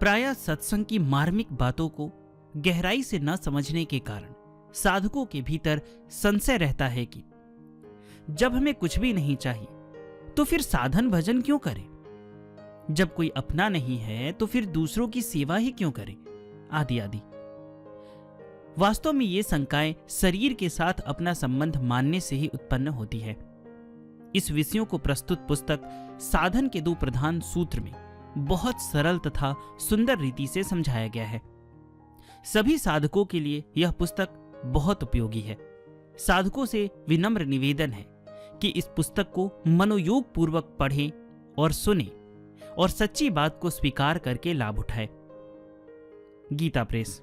प्रायः सत्संग की मार्मिक बातों को गहराई से न समझने के कारण साधकों के भीतर संशय रहता है कि जब हमें कुछ भी नहीं चाहिए तो फिर साधन भजन क्यों करें, जब कोई अपना नहीं है तो फिर दूसरों की सेवा ही क्यों करें, आदि आदि। वास्तव में ये शंकाएं शरीर के साथ अपना संबंध मानने से ही उत्पन्न होती है। इस विषयों को प्रस्तुत पुस्तक साधन के 2 प्रधान सूत्र में बहुत सरल तथा सुंदर रीति से समझाया गया है। सभी साधकों के लिए यह पुस्तक बहुत उपयोगी है। साधकों से विनम्र निवेदन है कि इस पुस्तक को मनोयोग पूर्वक पढ़ें और सुनें और सच्ची बात को स्वीकार करके लाभ उठाएं। गीता प्रेस।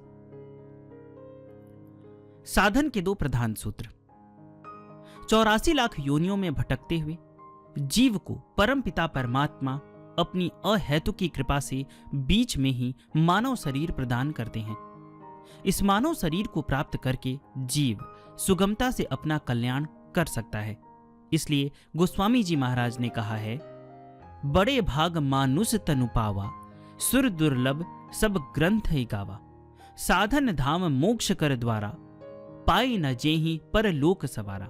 साधन के 2 प्रधान सूत्र। 84 लाख योनियों में भटकते हुए जीव को परमपिता परमात्मा अपनी अहेतुकी कृपा से बीच में ही मानव शरीर प्रदान करते हैं। इस मानव शरीर को प्राप्त करके जीव सुगमता से अपना कल्याण कर सकता है। इसलिए गोस्वामी जी महाराज ने कहा है, बड़े भाग मानुष तनु पावा, सुर दुर्लभ सब ग्रंथ ही गावा, साधन धाम मोक्ष कर द्वारा, पाई न जेहि पर लोक सवारा।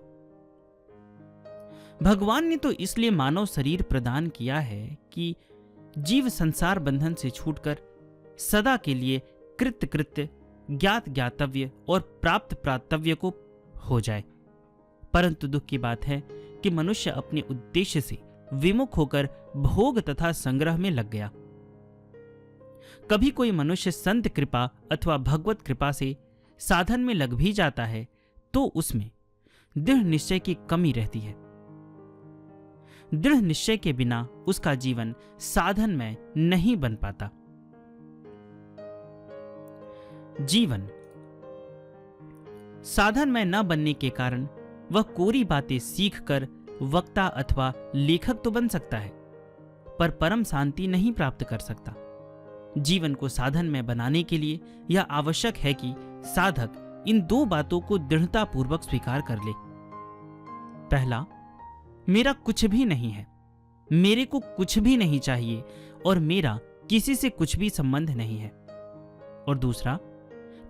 भगवान ने तो इसलिए मानव शरीर प्रदान किया है कि जीव संसार बंधन से छूटकर सदा के लिए कृत कृत्य, ज्ञात ज्ञातव्य और प्राप्त प्राप्तव्य को हो जाए। परंतु दुख की बात है कि मनुष्य अपने उद्देश्य से विमुख होकर भोग तथा संग्रह में लग गया। कभी कोई मनुष्य संत कृपा अथवा भगवत कृपा से साधन में लग भी जाता है तो उसमें दृढ़ निश्चय की कमी रहती है। दृढ़ निश्चय के बिना उसका जीवन साधन में नहीं बन पाता। जीवन साधन में न बनने के कारण वह कोरी बातें सीखकर वक्ता अथवा लेखक तो बन सकता है, पर परम शांति नहीं प्राप्त कर सकता। जीवन को साधन में बनाने के लिए यह आवश्यक है कि साधक इन 2 बातों को दृढ़ता पूर्वक स्वीकार कर ले। पहला, मेरा कुछ भी नहीं है, मेरे को कुछ भी नहीं चाहिए और मेरा किसी से कुछ भी संबंध नहीं है। और दूसरा,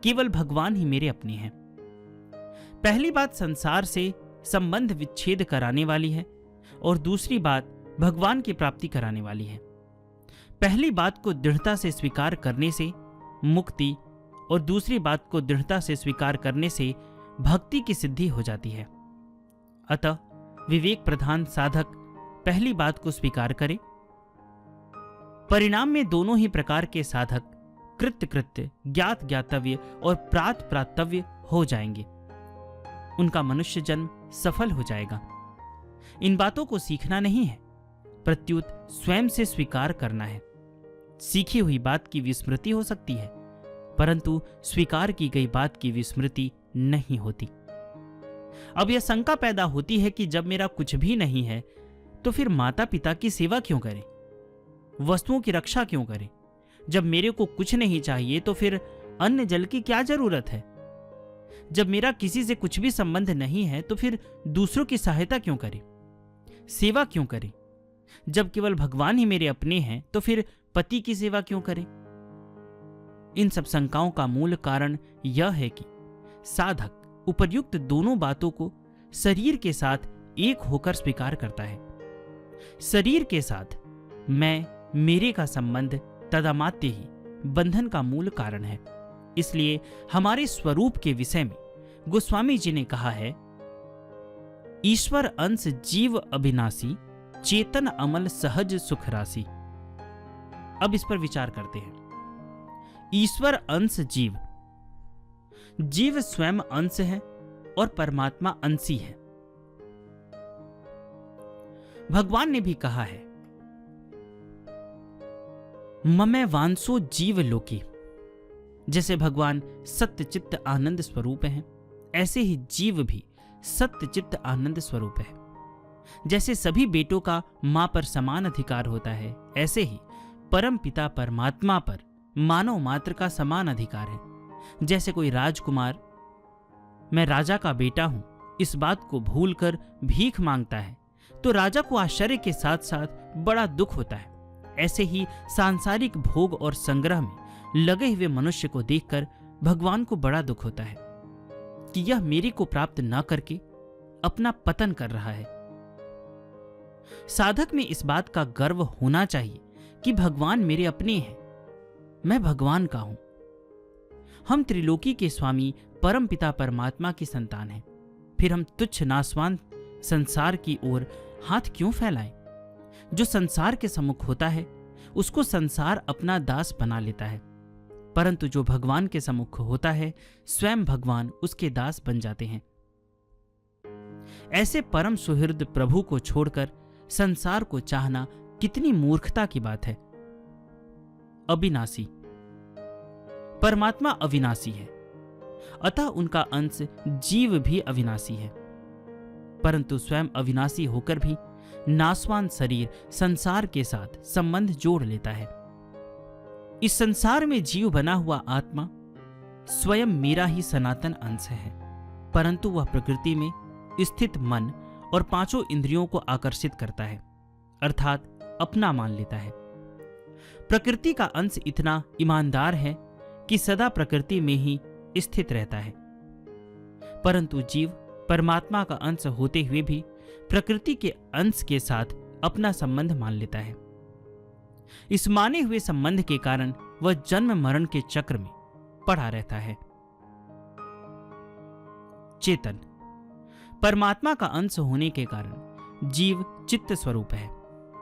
केवल भगवान ही मेरे अपने हैं। पहली बात संसार से संबंध विच्छेद कराने वाली है और दूसरी बात भगवान की प्राप्ति कराने वाली है। पहली बात को दृढ़ता से स्वीकार करने से मुक्ति और दूसरी बात को दृढ़ता से स्वीकार करने से भक्ति की सिद्धि हो जाती है। अतः विवेक प्रधान साधक पहली बात को स्वीकार करे। परिणाम में दोनों ही प्रकार के साधक कृत्य कृत्य, ज्ञात ज्ञातव्य और प्रात प्रातव्य हो जाएंगे। उनका मनुष्य जन्म सफल हो जाएगा। इन बातों को सीखना नहीं है, प्रत्युत स्वयं से स्वीकार करना है। सीखी हुई बात की विस्मृति हो सकती है, परंतु स्वीकार की गई बात की विस्मृति नहीं होती। अब यह शंका पैदा होती है कि जब मेरा कुछ भी नहीं है तो फिर माता पिता की सेवा क्यों करें, वस्तुओं की रक्षा क्यों करें? जब मेरे को कुछ नहीं चाहिए तो फिर अन्न जल की क्या जरूरत है? जब मेरा किसी से कुछ भी संबंध नहीं है तो फिर दूसरों की सहायता क्यों करें, सेवा क्यों करें? जब केवल भगवान ही मेरे अपने हैं तो फिर पति की सेवा क्यों करें? इन सब शंकाओं का मूल कारण यह है कि साधक उपर्युक्त दोनों बातों को शरीर के साथ एक होकर स्वीकार करता है। शरीर के साथ मैं मेरे का संबंध तदामात्य ही बंधन का मूल कारण है। इसलिए हमारे स्वरूप के विषय में गोस्वामी जी ने कहा है, ईश्वर अंश जीव अविनाशी, चेतन अमल सहज सुख राशि। अब इस पर विचार करते हैं। ईश्वर अंश जीव, जीव स्वयं अंश है और परमात्मा अंशी है। भगवान ने भी कहा है, ममै वांसो जीव लोकी। जैसे भगवान सत्य चित्त आनंद स्वरूप हैं, ऐसे ही जीव भी सत्य चित्त आनंद स्वरूप है। जैसे सभी बेटों का मां पर समान अधिकार होता है, ऐसे ही परम पिता परमात्मा पर मानव मात्र का समान अधिकार है। जैसे कोई राजकुमार मैं राजा का बेटा हूं इस बात को भूलकर भीख मांगता है तो राजा को आश्चर्य के साथ साथ बड़ा दुख होता है। ऐसे ही सांसारिक भोग और संग्रह में लगे हुए मनुष्य को देखकर भगवान को बड़ा दुख होता है कि यह मेरे को प्राप्त न करके अपना पतन कर रहा है। साधक में इस बात का गर्व होना चाहिए कि भगवान मेरे अपने हैं, मैं भगवान का हूं। हम त्रिलोकी के स्वामी परमपिता परमात्मा की संतान हैं, फिर हम तुच्छ नासवान संसार की ओर हाथ क्यों फैलाएं? जो संसार के सम्मुख होता है उसको संसार अपना दास बना लेता है, परंतु जो भगवान के सम्मुख होता है स्वयं भगवान उसके दास बन जाते हैं। ऐसे परम सुहृद प्रभु को छोड़कर संसार को चाहना कितनी मूर्खता की बात है। अविनाशी, परमात्मा अविनाशी है, अतः उनका अंश जीव भी अविनाशी है, परंतु स्वयं अविनाशी होकर भी नासवान शरीर संसार के साथ संबंध जोड़ लेता है। इस संसार में जीव बना हुआ आत्मा स्वयं मेरा ही सनातन अंश है, परंतु वह प्रकृति में स्थित मन और पांचों इंद्रियों को आकर्षित करता है, अर्थात अपना मान लेता है। प्रकृति का अंश इतना ईमानदार है कि सदा प्रकृति में ही स्थित रहता है, परंतु जीव परमात्मा का अंश होते हुए भी प्रकृति के अंश के साथ अपना संबंध मान लेता है। इस माने हुए संबंध के कारण वह जन्म मरण के चक्र में पड़ा रहता है। चेतन, परमात्मा का अंश होने के कारण जीव चित्त स्वरूप है,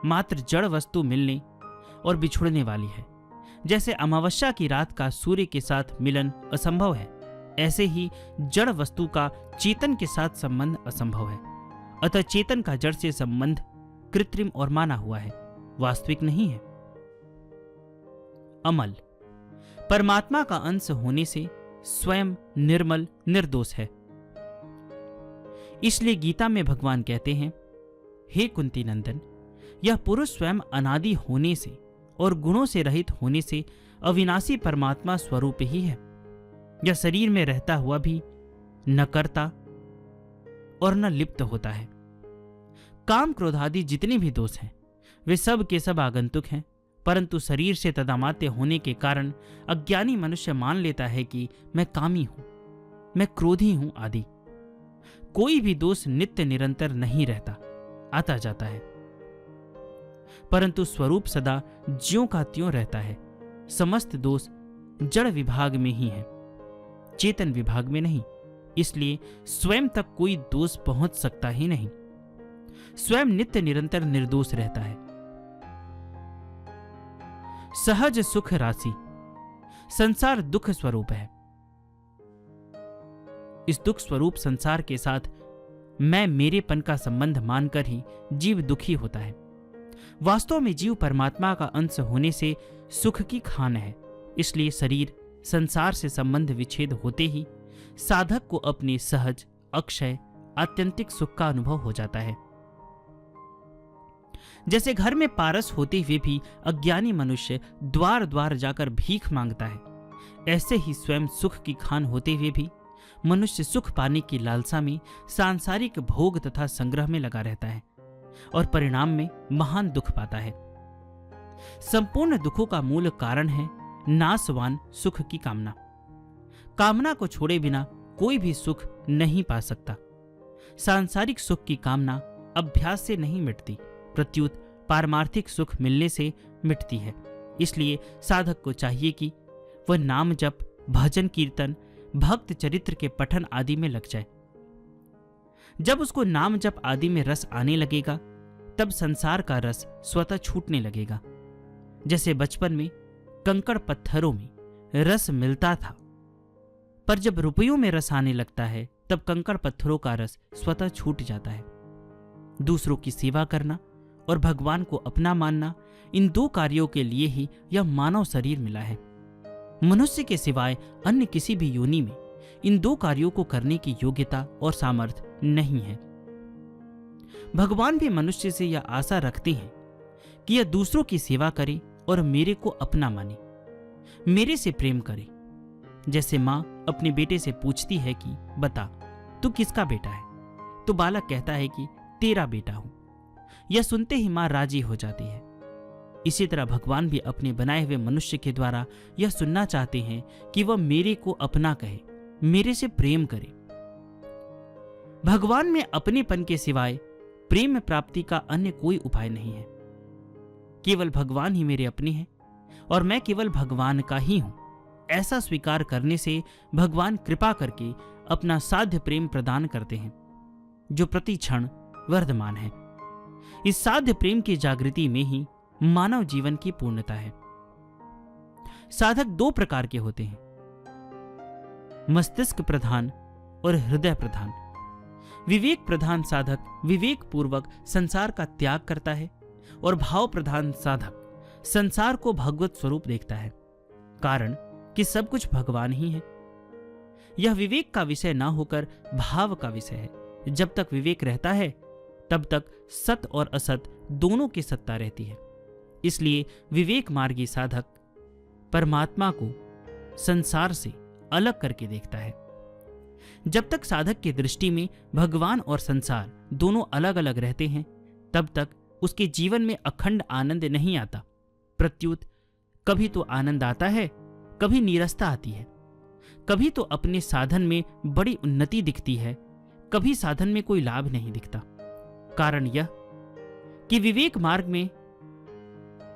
मात्र जड़ वस्तु मिलने और बिछुड़ने वाली है। जैसे अमावस्या की रात का सूर्य के साथ मिलन असंभव है, ऐसे ही जड़ वस्तु का चेतन के साथ संबंध असंभव है। अतः चेतन का जड़ से संबंध कृत्रिम और माना हुआ है, वास्तविक नहीं है। अमल, परमात्मा का अंश होने से स्वयं निर्मल निर्दोष है। इसलिए गीता में भगवान कहते हैं, हे कुंती नंदन, यह पुरुष स्वयं अनादि होने से और गुणों से रहित होने से अविनाशी परमात्मा स्वरूप ही है। यह शरीर में रहता हुआ भी न करता और न लिप्त होता है। काम क्रोध आदि जितने भी दोष हैं वे सब के सब आगंतुक हैं, परंतु शरीर से तदामात्य होने के कारण अज्ञानी मनुष्य मान लेता है कि मैं कामी हूं, मैं क्रोधी हूं आदि। कोई भी दोष नित्य निरंतर नहीं रहता, आता जाता है, परंतु स्वरूप सदा ज्यों का त्यों रहता है। समस्त दोष जड़ विभाग में ही है, चेतन विभाग में नहीं। इसलिए स्वयं तक कोई दोष पहुंच सकता ही नहीं। स्वयं नित्य निरंतर निर्दोष रहता है। सहज सुख राशि, संसार दुख स्वरूप है। इस दुख स्वरूप संसार के साथ मैं मेरेपन का संबंध मानकर ही जीव दुखी होता है। वास्तव में जीव परमात्मा का अंश होने से सुख की खान है। इसलिए शरीर संसार से संबंध विच्छेद होते ही साधक को अपने सहज अक्षय आत्यंतिक सुख का अनुभव हो जाता है। जैसे घर में पारस होते हुए भी अज्ञानी मनुष्य द्वार द्वार जाकर भीख मांगता है, ऐसे ही स्वयं सुख की खान होते हुए भी मनुष्य सुख पाने की लालसा में सांसारिक भोग तथा संग्रह में लगा रहता है और परिणाम में महान दुख पाता है। संपूर्ण दुखों का मूल कारण है नाशवान सुख की कामना। कामना को छोड़े बिना कोई भी सुख नहीं पा सकता। सांसारिक सुख की कामना अभ्यास से नहीं मिटती, प्रत्युत पारमार्थिक सुख मिलने से मिटती है। इसलिए साधक को चाहिए कि वह नाम जप, भजन कीर्तन, भक्त चरित्र के पठन आदि में लग जाए। जब उसको नाम जप आदि में रस आने लगेगा तब संसार का रस स्वतः छूटने लगेगा। जैसे बचपन में कंकड़ पत्थरों में रस मिलता था, पर जब रुपयों में रस आने लगता है तब कंकड़ पत्थरों का रस स्वतः छूट जाता है। दूसरों की सेवा करना और भगवान को अपना मानना, इन दो कार्यों के लिए ही यह मानव शरीर मिला है। मनुष्य के सिवाय अन्य किसी भी योनि में इन दो कार्यों को करने की योग्यता और सामर्थ्य नहीं है। भगवान भी मनुष्य से यह आशा रखते हैं कि यह दूसरों की सेवा करे और मेरे को अपना माने, मेरे से प्रेम करे। जैसे माँ अपने बेटे से पूछती है कि बता तू किसका बेटा है, तो बालक कहता है कि तेरा बेटा हूं। यह सुनते ही माँ राजी हो जाती है। इसी तरह भगवान भी अपने बनाए हुए मनुष्य के द्वारा यह सुनना चाहते हैं कि वह मेरे को अपना कहे, मेरे से प्रेम करे। भगवान में अपनेपन के सिवाय प्रेम प्राप्ति का अन्य कोई उपाय नहीं है। केवल भगवान ही मेरे अपने हैं और मैं केवल भगवान का ही हूं, ऐसा स्वीकार करने से भगवान कृपा करके अपना साध्य प्रेम प्रदान करते हैं, जो प्रति क्षण वर्धमान है। इस साध्य प्रेम की जागृति में ही मानव जीवन की पूर्णता है। साधक दो प्रकार के होते हैं, मस्तिष्क प्रधान और हृदय प्रधान। विवेक प्रधान साधक विवेक पूर्वक संसार का त्याग करता है और भाव प्रधान साधक संसार को भगवत स्वरूप देखता है, कारण कि सब कुछ भगवान ही है। यह विवेक का विषय ना होकर भाव का विषय है। जब तक विवेक रहता है तब तक सत और असत दोनों की सत्ता रहती है। इसलिए विवेक मार्गी साधक परमात्मा को संसार से अलग करके देखता है। जब तक साधक की दृष्टि में भगवान और संसार दोनों अलग अलग रहते हैं, तब तक उसके जीवन में अखंड आनंद नहीं आता। प्रत्युत कभी तो आनंद आता है, कभी नीरसता आती है। कभी तो अपने साधन में बड़ी उन्नति दिखती है, कभी साधन में कोई लाभ नहीं दिखता। कारण यह कि विवेक मार्ग में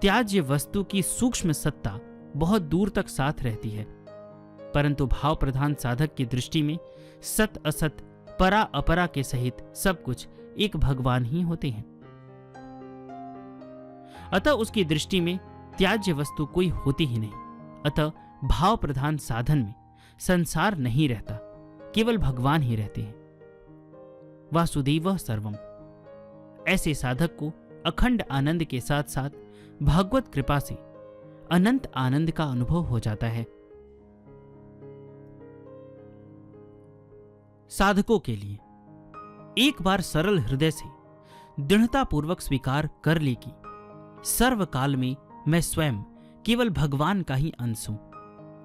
त्याज्य वस्तु की सूक्ष्म सत्ता बहुत दूर तक साथ रहती है, परंतु भाव प्रधान साधक की दृष्टि में सत असत परा अपरा के सहित सब कुछ एक भगवान ही होते हैं। अतः उसकी दृष्टि में त्याज्य वस्तु कोई होती ही नहीं। अतः भाव प्रधान साधन में संसार नहीं रहता, केवल भगवान ही रहते हैं। वासुदेवः सर्वम। ऐसे साधक को अखंड आनंद के साथ साथ भगवत कृपा से अनंत आनंद का अनुभव हो जाता है। साधकों के लिए एक बार सरल हृदय से दृढ़तापूर्वक स्वीकार कर ले कि सर्वकाल में मैं स्वयं केवल भगवान का ही अंश हूं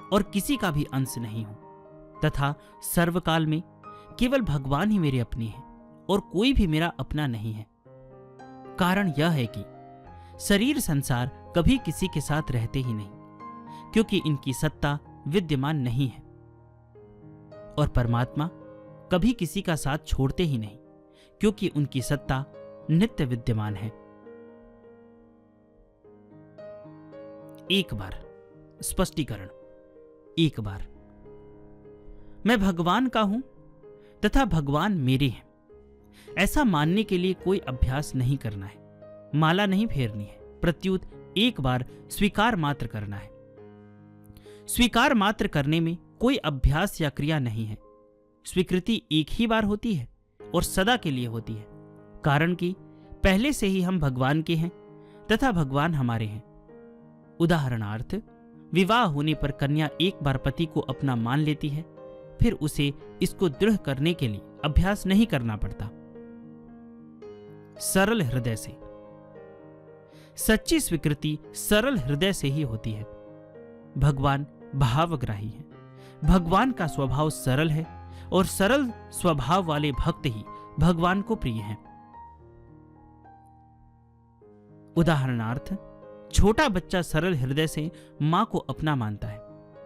और किसी का भी अंश नहीं हूं, तथा सर्वकाल में केवल भगवान ही मेरे अपने हैं और कोई भी मेरा अपना नहीं है। कारण यह है कि शरीर संसार कभी किसी के साथ रहते ही नहीं, क्योंकि इनकी सत्ता विद्यमान नहीं है, और परमात्मा कभी किसी का साथ छोड़ते ही नहीं, क्योंकि उनकी सत्ता नित्य विद्यमान है। एक बार स्पष्टीकरण। एक बार मैं भगवान का हूं तथा भगवान मेरे हैं, ऐसा मानने के लिए कोई अभ्यास नहीं करना है, माला नहीं फेरनी है। प्रत्युत एक बार स्वीकार मात्र करना है। स्वीकार मात्र करने में कोई अभ्यास या क्रिया नहीं है। स्वीकृति एक ही बार होती है और सदा के लिए होती है, कारण कि पहले से ही हम भगवान के हैं तथा भगवान हमारे हैं। उदाहरणार्थ, विवाह होने पर कन्या एक बार पति को अपना मान लेती है, फिर उसे इसको दृढ़ करने के लिए अभ्यास नहीं करना पड़ता। सरल हृदय से। सच्ची स्वीकृति सरल हृदय से ही होती है। भगवान भावग्राही है। भगवान का स्वभाव सरल है और सरल स्वभाव वाले भक्त ही भगवान को प्रिय हैं। उदाहरणार्थ, छोटा बच्चा सरल हृदय से मां को अपना मानता है।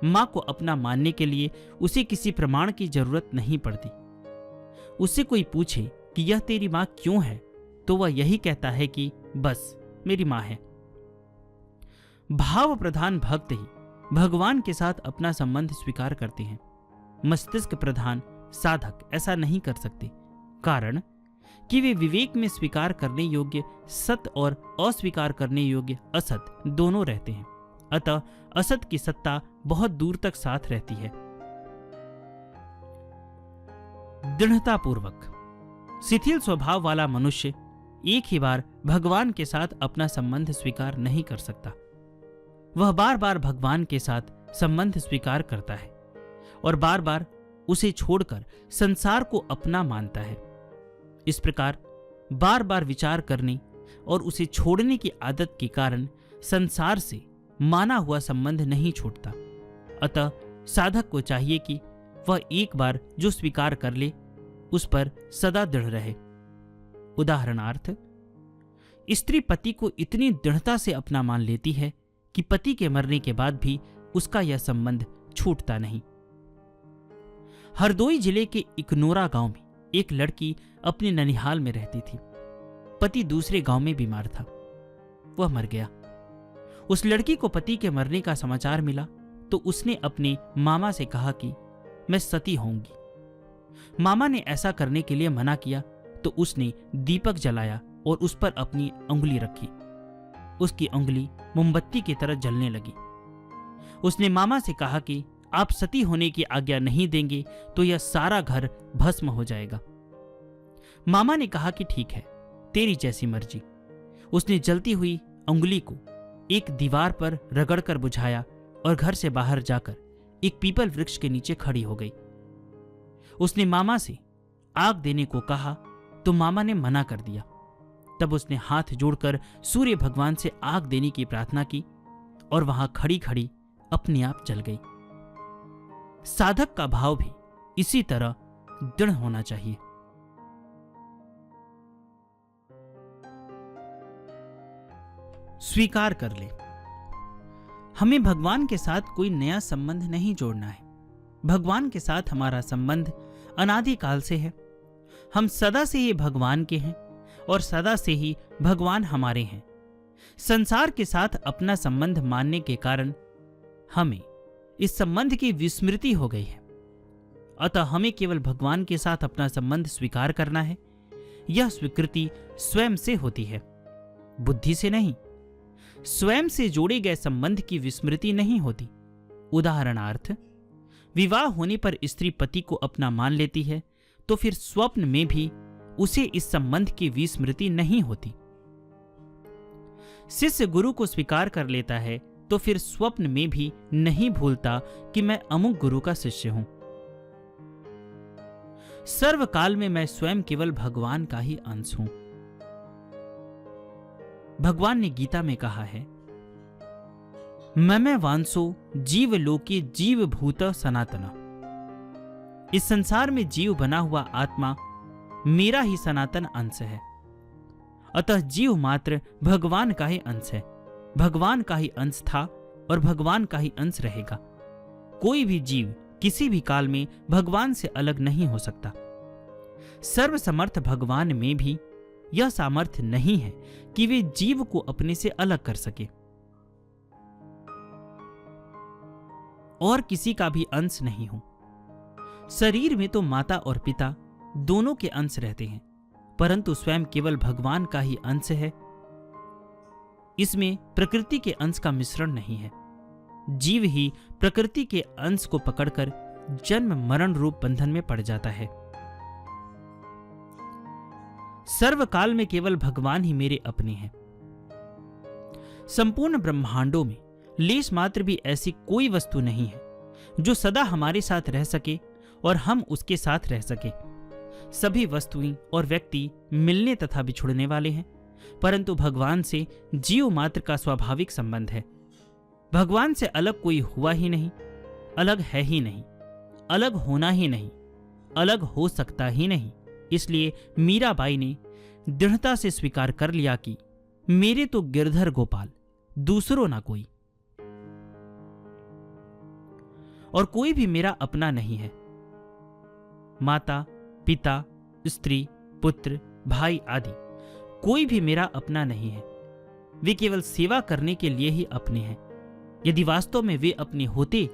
मां को अपना मानने के लिए उसे किसी प्रमाण की जरूरत नहीं पड़ती। उससे कोई पूछे कि यह तेरी मां क्यों है, तो वह यही कहता है कि बस मेरी मां है। भाव प्रधान भक्त ही भगवान के साथ अपना संबंध स्वीकार करते हैं। मस्तिष्क प्रधान साधक ऐसा नहीं कर सकते, कारण कि वे विवेक में स्वीकार करने योग्य सत और अस्वीकार करने योग्य असत दोनों रहते हैं। अतः असत की सत्ता बहुत दूर तक साथ रहती है। दृढ़तापूर्वक शिथिल स्वभाव वाला मनुष्य एक ही बार भगवान के साथ अपना संबंध स्वीकार नहीं कर सकता। वह बार बार भगवान के साथ संबंध स्वीकार करता है और बार बार उसे छोड़कर संसार को अपना मानता है। इस प्रकार बार बार विचार करने और उसे छोड़ने की आदत के कारण संसार से माना हुआ संबंध नहीं छूटता। अतः साधक को चाहिए कि वह एक बार जो स्वीकार कर ले उस पर सदा दृढ़ रहे। उदाहरणार्थ, स्त्री पति को इतनी दृढ़ता से अपना मान लेती है कि पति के मरने के बाद भी उसका यह संबंध छूटता नहीं। हरदोई जिले के इकनोरा गांव में एक लड़की अपने ननिहाल में रहती थी। पति दूसरे गांव में बीमार था, वह मर गया। उस लड़की को पति के मरने का समाचार मिला तो उसने अपने मामा से कहा कि मैं सती होऊंगी। मामा ने ऐसा करने के लिए मना किया तो उसने दीपक जलाया और उस पर अपनी उंगली रखी। उसकी उंगली मोमबत्ती की तरह जलने लगी। उसने मामा से कहा कि आप सती होने की आज्ञा नहीं देंगे तो यह सारा घर भस्म हो जाएगा। मामा ने कहा कि ठीक है, तेरी जैसी मर्जी। उसने जलती हुई उंगली को एक दीवार पर रगड़कर बुझाया और घर से बाहर जाकर एक पीपल वृक्ष के नीचे खड़ी हो गई। उसने मामा से आग देने को कहा तो मामा ने मना कर दिया। तब उसने हाथ जोड़कर सूर्य भगवान से आग देने की प्रार्थना की और वहां खड़ी खड़ी अपने आप जल गई। साधक का भाव भी इसी तरह दृढ़ होना चाहिए। स्वीकार कर ले। हमें भगवान के साथ कोई नया संबंध नहीं जोड़ना है। भगवान के साथ हमारा संबंध अनादिकाल से है। हम सदा से ही भगवान के हैं और सदा से ही भगवान हमारे हैं। संसार के साथ अपना संबंध मानने के कारण हमें इस संबंध की विस्मृति हो गई है। अतः हमें केवल भगवान के साथ अपना संबंध स्वीकार करना है। यह स्वीकृति स्वयं से होती है, बुद्धि से नहीं। स्वयं से जोड़े गए संबंध की विस्मृति नहीं होती। उदाहरणार्थ, विवाह होने पर स्त्री पति को अपना मान लेती है तो फिर स्वप्न में भी उसे इस संबंध की विस्मृति नहीं होती। शिष्य गुरु को स्वीकार कर लेता है तो फिर स्वप्न में भी नहीं भूलता कि मैं अमुक गुरु का शिष्य हूं। सर्वकाल में मैं स्वयं केवल भगवान का ही अंश हूं। भगवान ने गीता में कहा है, मैं वांसो जीव लोके जीव भूत सनातना। इस संसार में जीव बना हुआ आत्मा मेरा ही सनातन अंश है। अतः जीव मात्र भगवान का ही अंश है। भगवान का ही अंश था और भगवान का ही अंश रहेगा। कोई भी जीव किसी भी काल में भगवान से अलग नहीं हो सकता। सर्वसमर्थ भगवान में भी यह सामर्थ्य नहीं है कि वे जीव को अपने से अलग कर सके और किसी का भी अंश नहीं हो। शरीर में तो माता और पिता दोनों के अंश रहते हैं, परंतु स्वयं केवल भगवान का ही अंश है। इसमें प्रकृति के अंश का मिश्रण नहीं है। जीव ही प्रकृति के अंश को पकड़कर जन्म मरण रूप बंधन में पड़ जाता है। सर्वकाल में केवल भगवान ही मेरे अपने हैं। संपूर्ण ब्रह्मांडों में लेश मात्र भी ऐसी कोई वस्तु नहीं है जो सदा हमारे साथ रह सके और हम उसके साथ रह सके। सभी वस्तुएं और व्यक्ति मिलने तथा बिछुड़ने वाले हैं, परंतु भगवान से जीव मात्र का स्वाभाविक संबंध है। भगवान से अलग कोई हुआ ही नहीं, अलग है ही नहीं, अलग होना ही नहीं, अलग हो सकता ही नहीं। इसलिए मीराबाई ने दृढ़ता से स्वीकार कर लिया कि मेरे तो गिरधर गोपाल, दूसरों ना कोई, और कोई भी मेरा अपना नहीं है। माता, पिता, स्त्री, पुत्र, भाई आदि कोई भी मेरा अपना नहीं है। वे केवल सेवा करने के लिए ही अपने हैं। यदि वास्तव में वे अपने होते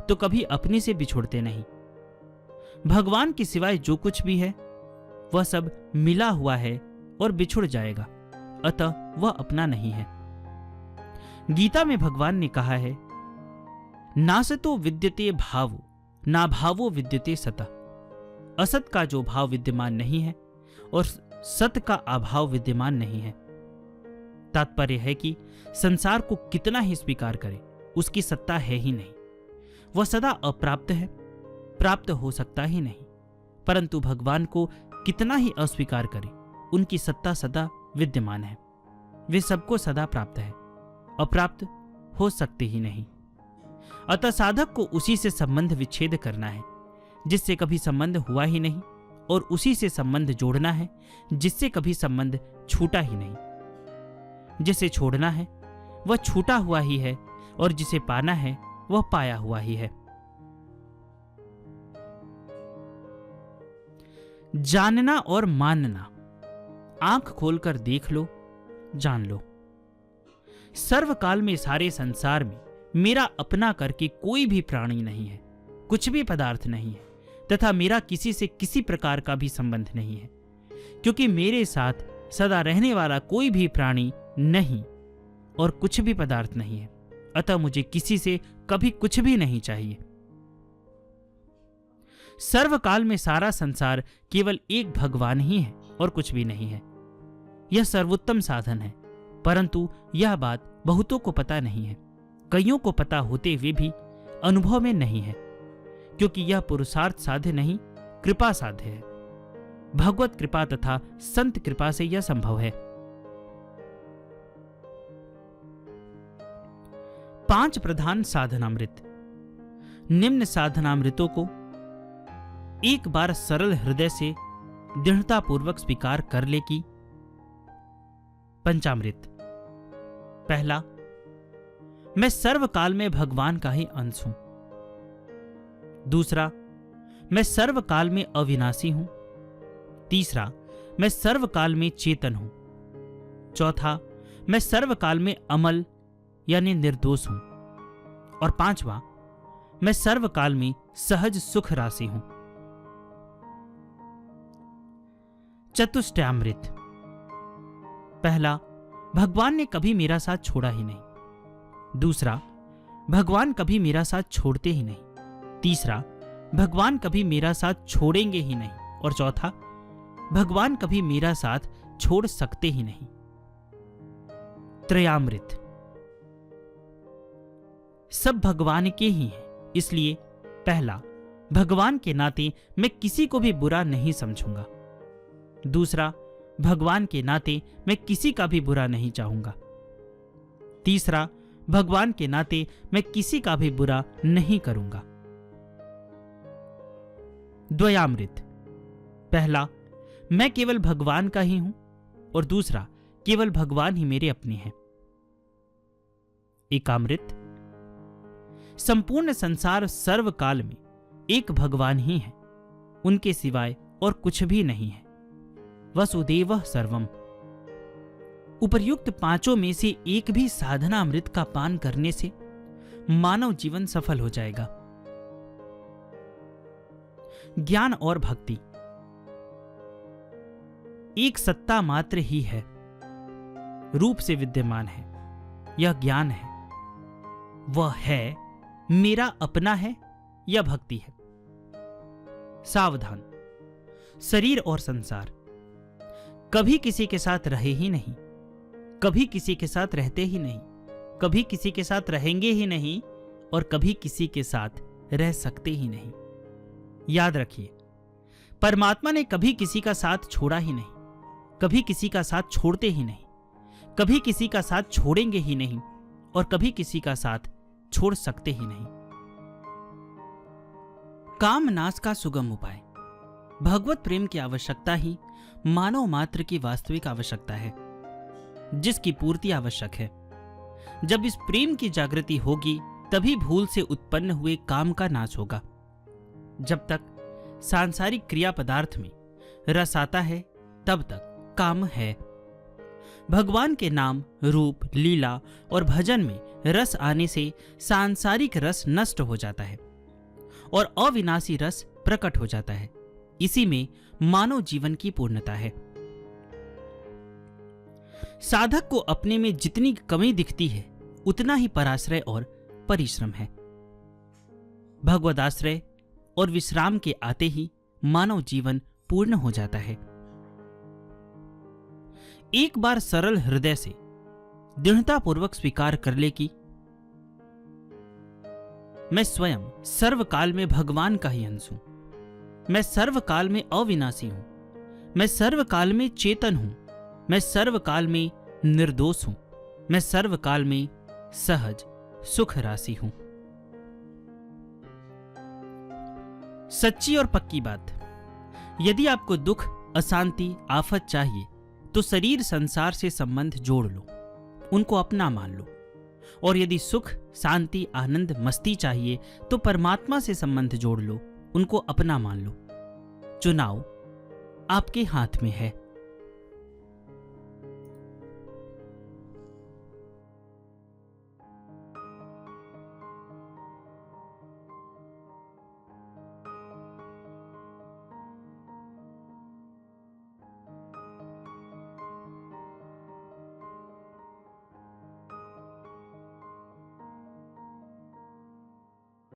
तो कभी अपने से बिछुड़ते नहीं। भगवान के सिवाय जो कुछ भी है वह सब मिला हुआ है और बिछुड़ जाएगा, अतः वह अपना नहीं है। गीता में भगवान ने कहा है, नासतो विद्यते भावो ना भावो विद्यते सतः। असत का जो भाव विद्यमान नहीं है और सत का अभाव विद्यमान नहीं है। तात्पर्य है कि संसार को कितना ही स्वीकार करे, उसकी सत्ता है ही नहीं। वह सदा अप्राप्त है, प्राप्त हो सकता ही नहीं। परंतु भगवान को कितना ही अस्वीकार करे, उनकी सत्ता सदा विद्यमान है। वे सबको सदा प्राप्त है, अप्राप्त हो सकते ही नहीं। अतः साधक को उसी से संबंध विच्छेद करना है जिससे कभी संबंध हुआ ही नहीं, और उसी से संबंध जोड़ना है जिससे कभी संबंध छूटा ही नहीं। जिसे छोड़ना है वह छूटा हुआ ही है और जिसे पाना है वह पाया हुआ ही है। जानना और मानना, आंख खोलकर देख लो, जान लो। सर्वकाल में सारे संसार में मेरा अपना करके कोई भी प्राणी नहीं है, कुछ भी पदार्थ नहीं है, तथा मेरा किसी से किसी प्रकार का भी संबंध नहीं है, क्योंकि मेरे साथ सदा रहने वाला कोई भी प्राणी नहीं और कुछ भी पदार्थ नहीं है। अतः मुझे किसी से कभी कुछ भी नहीं चाहिए। सर्वकाल में सारा संसार केवल एक भगवान ही है और कुछ भी नहीं है। यह सर्वोत्तम साधन है, परंतु यह बात बहुतों को पता नहीं है। कईयों को पता होते हुए भी अनुभव में नहीं है, क्योंकि यह पुरुषार्थ साध्य नहीं, कृपा साध्य है। भगवत कृपा तथा संत कृपा से यह संभव है। 5 प्रधान साधनामृत। निम्न साधनामृतों को एक बार सरल हृदय से दृढ़तापूर्वक स्वीकार कर ले कि पंचामृत। पहला, मैं सर्वकाल में भगवान का ही अंश हूं। दूसरा, मैं सर्वकाल में अविनाशी हूं। तीसरा, मैं सर्वकाल में चेतन हूं। चौथा, मैं सर्वकाल में अमल यानी निर्दोष हूं। और पांचवा, मैं सर्वकाल में सहज सुख राशि हूं। चतुष्टयामृत। पहला, भगवान ने कभी मेरा साथ छोड़ा ही नहीं। दूसरा, भगवान कभी मेरा साथ छोड़ते ही नहीं। तीसरा, भगवान कभी मेरा साथ छोड़ेंगे ही नहीं। और चौथा, भगवान कभी मेरा साथ छोड़ सकते ही नहीं। त्रयामृत। सब भगवान के ही हैं, इसलिए पहला, भगवान के नाते मैं किसी को भी बुरा नहीं समझूंगा। दूसरा, भगवान के नाते मैं किसी का भी बुरा नहीं चाहूंगा। तीसरा, भगवान के नाते मैं किसी का भी बुरा नहीं करूंगा। द्वयामृत। पहला, मैं केवल भगवान का ही हूं। और दूसरा, केवल भगवान ही मेरे अपने हैं। एकामृत। संपूर्ण संसार सर्वकाल में एक भगवान ही है, उनके सिवाय और कुछ भी नहीं है। वसुदेवः सर्वम। उपर्युक्त पांचों में से एक भी साधना अमृत का पान करने से मानव जीवन सफल हो जाएगा। ज्ञान और भक्ति एक सत्ता मात्र ही है, रूप से विद्यमान है। यह ज्ञान है, वह है मेरा अपना है या भक्ति है। सावधान, शरीर और संसार कभी किसी के साथ रहे ही नहीं, कभी किसी के साथ रहते ही नहीं, कभी किसी के साथ रहेंगे ही नहीं और कभी किसी के साथ रह सकते ही नहीं। याद रखिए, परमात्मा ने कभी किसी का साथ छोड़ा ही नहीं, कभी किसी का साथ छोड़ते ही नहीं, कभी किसी का साथ छोड़ेंगे ही नहीं और कभी किसी का साथ छोड़ सकते ही नहीं। काम नाश का सुगम उपाय। भगवत प्रेम की आवश्यकता ही मानव मात्र की वास्तविक आवश्यकता है, जिसकी पूर्ति आवश्यक है। जब इस प्रेम की जागृति होगी तभी भूल से उत्पन्न हुए काम का नाश होगा। जब तक सांसारिक क्रिया पदार्थ में रस आता है तब तक काम है। भगवान के नाम, रूप, लीला और भजन में रस आने से सांसारिक रस नष्ट हो जाता है और अविनाशी रस प्रकट हो जाता है। इसी में मानव जीवन की पूर्णता है। साधक को अपने में जितनी कमी दिखती है उतना ही पराश्रय और परिश्रम है। भगवदाश्रय और विश्राम के आते ही मानव जीवन पूर्ण हो जाता है। एक बार सरल हृदय से दृढ़तापूर्वक स्वीकार कर ले कि मैं स्वयं सर्वकाल में भगवान का ही अंश हूं, मैं सर्वकाल में अविनाशी हूं, मैं सर्वकाल में चेतन हूं, मैं सर्वकाल में निर्दोष हूं, मैं सर्वकाल में सहज सुख राशि हूं। सच्ची और पक्की बात, यदि आपको दुख, अशांति, आफत चाहिए तो शरीर संसार से संबंध जोड़ लो उनको अपना मान लो। और यदि सुख, शांति, आनंद, मस्ती चाहिए तो परमात्मा से संबंध जोड़ लो, उनको अपना मान लो। चुनाव आपके हाथ में है।